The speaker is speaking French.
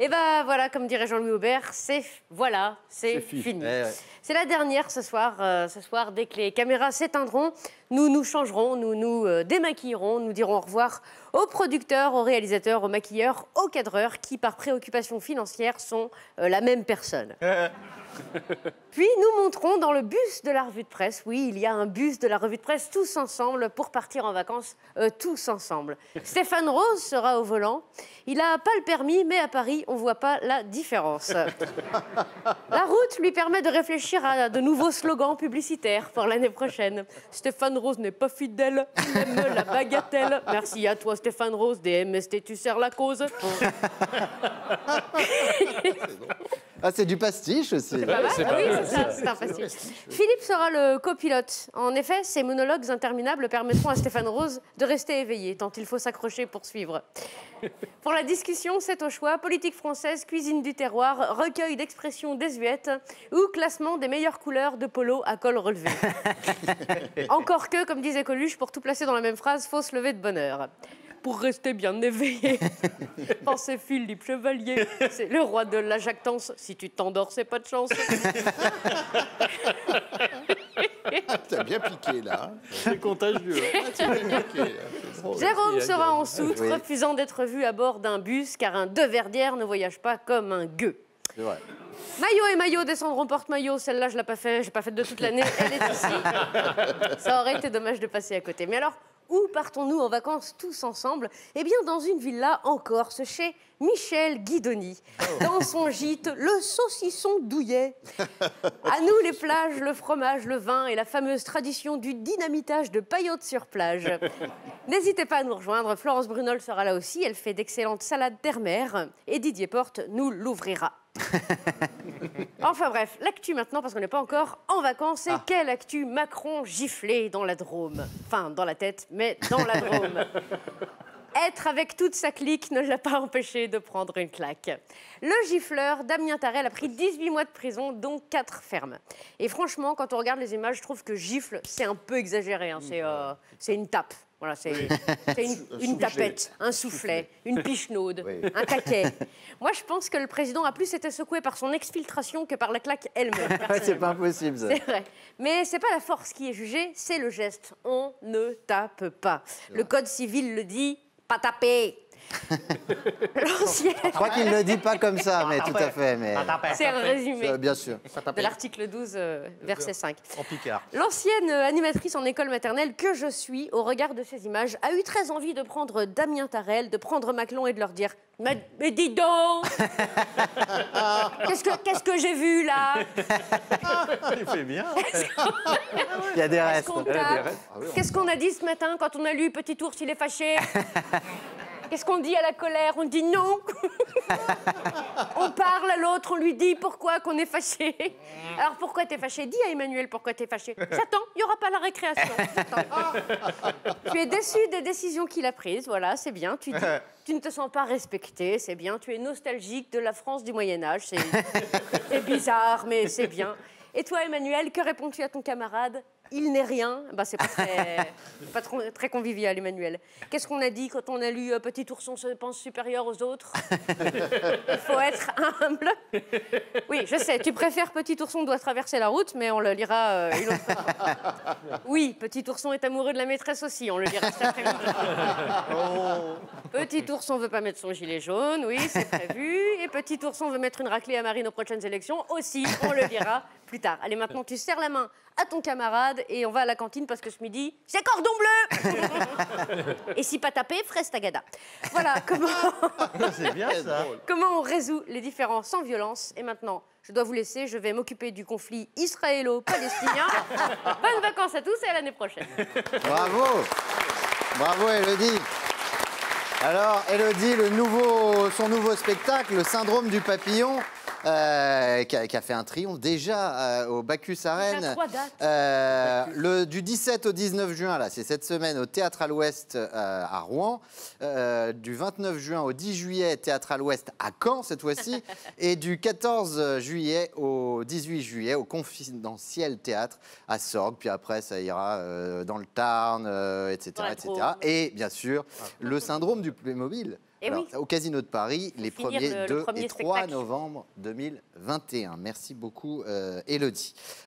Et ben voilà, comme dirait Jean-Louis Aubert, c'est fini. C'est la dernière ce soir. Dès que les caméras s'éteindront, nous nous changerons, nous nous démaquillerons, nous dirons au revoir aux producteurs, aux réalisateurs, aux maquilleurs, aux cadreurs qui, par préoccupation financière, sont la même personne. Puis nous monterons dans le bus de la revue de presse. Oui, il y a un bus de la revue de presse tous ensemble pour partir en vacances tous ensemble. Stéphane Rose sera au volant. Il n'a pas le permis, mais à Paris, on ne voit pas la différence. La route lui permet de réfléchir à de nouveaux slogans publicitaires pour l'année prochaine. Stéphane Rose n'est pas fidèle, il aime la bagatelle. Merci à toi Stéphane Rose, des MST, tu sers la cause. Ah, c'est du pastiche aussi. C'est pas mal. Oui, c'est ça, c'est un pastiche. Philippe sera le copilote. En effet, ces monologues interminables permettront à Stéphane Rose de rester éveillé, tant il faut s'accrocher pour suivre. Pour la discussion, c'est au choix politique française, cuisine du terroir, recueil d'expressions désuètes ou classement des meilleures couleurs de polo à col relevé. Encore que, comme disait Coluche, pour tout placer dans la même phrase, faut se lever de bonne heure. Pour rester bien éveillé. Pensez Philippe Chevalier, c'est le roi de la jactance. Si tu t'endors, c'est pas de chance. T'as bien piqué, là. C'est contagieux. Jérôme sera en soute, refusant d'être vu à bord d'un bus, car un De Verdière ne voyage pas comme un gueux. C'est vrai. Maillot et maillot descendront porte-maillot. Celle-là, je l'ai pas fait. J'ai pas faite de toute l'année. Elle est ici. Ça aurait été dommage de passer à côté. Mais alors, où partons-nous en vacances tous ensemble? Eh bien, dans une villa en Corse, chez Michel Guidoni. Dans son gîte, le saucisson douillet. À nous les plages, le fromage, le vin et la fameuse tradition du dynamitage de paillotes sur plage. N'hésitez pas à nous rejoindre. Florence Brunol sera là aussi. Elle fait d'excellentes salades terre-mer. Et Didier Porte nous l'ouvrira. Enfin bref, l'actu maintenant, parce qu'on n'est pas encore en vacances. Et quelle actu? Macron giflé dans la Drôme. Enfin, dans la tête, mais dans la Drôme. Être avec toute sa clique ne l'a pas empêché de prendre une claque. Le gifleur, Damien Tarel, a pris 18 mois de prison, dont 4 fermes. Et franchement, quand on regarde les images, je trouve que gifle, c'est un peu exagéré. Hein. C'est une tape. Voilà, c'est une tapette, un soufflet, une pichenaude, un taquet. Moi, je pense que le président a plus été secoué par son exfiltration que par la claque elle-même. C'est pas impossible, ça. C'est vrai. Mais c'est pas la force qui est jugée, c'est le geste. On ne tape pas. Le code civil le dit, pas taper. Je crois qu'il ne le dit pas comme ça, mais tout à fait. Mais... C'est un résumé bien sûr. de l'article 12, verset 5. En picard. L'ancienne animatrice en école maternelle que je suis, au regard de ces images, a eu très envie de prendre Damien Tarel, de prendre Maclon et de leur dire « Mais dis donc Qu'est-ce que j'ai vu, là ?» Il fait bien. Il y a des restes. Qu'est-ce qu'on a dit ce matin quand on a lu « Petit ours, il est fâché » Qu'est-ce qu'on dit à la colère? On dit non. On parle à l'autre, on lui dit pourquoi qu'on est fâché. Alors pourquoi t'es fâché? Dis à Emmanuel pourquoi t'es fâché. J'attends, il n'y aura pas la récréation. Tu es déçu des décisions qu'il a prises, voilà, c'est bien. Tu ne te sens pas respecté, c'est bien. Tu es nostalgique de la France du Moyen-Âge, c'est bizarre, mais c'est bien. Et toi, Emmanuel, que réponds-tu à ton camarade? Il n'est rien. Bah, c'est pas très convivial, Emmanuel. Qu'est-ce qu'on a dit quand on a lu Petit ourson se pense supérieur aux autres? Il faut être humble. Oui, je sais, tu préfères Petit ourson doit traverser la route, mais on le lira une autre fois. Oui, Petit ourson est amoureux de la maîtresse aussi, on le lira cet après-midi. Petit ourson veut pas mettre son gilet jaune, oui, c'est prévu. Et Petit ourson veut mettre une raclée à Marine aux prochaines élections aussi, on le lira plus tard. Allez, maintenant, tu serres la main à ton camarade et on va à la cantine parce que ce midi, c'est cordon bleu. Et si pas tapé, fraise tagada. Voilà comment... C'est bien, ça. Comment on résout les différends sans violence. Et maintenant, je dois vous laisser, je vais m'occuper du conflit israélo-palestinien. Bonnes vacances à tous et à l'année prochaine. Bravo. Bravo, Élodie. Alors, Élodie, son nouveau spectacle, Le Syndrome du Papillon, qui a fait un triomphe déjà au Bacchus Arène. Du 17 au 19 juin, là, c'est cette semaine, au Théâtre à l'Ouest à Rouen. Du 29 juin au 10 juillet, Théâtre à l'Ouest à Caen, cette fois-ci. Et du 14 juillet au 18 juillet, au Confidentiel Théâtre à Sorgues. Puis après, ça ira dans le Tarn, etc., etc. Et bien sûr, le syndrome du Playmobil. Eh Alors, oui. au Casino de Paris, les finir 1er, le 2 premier et 3 spectacle. novembre 2021. Merci beaucoup, Élodie.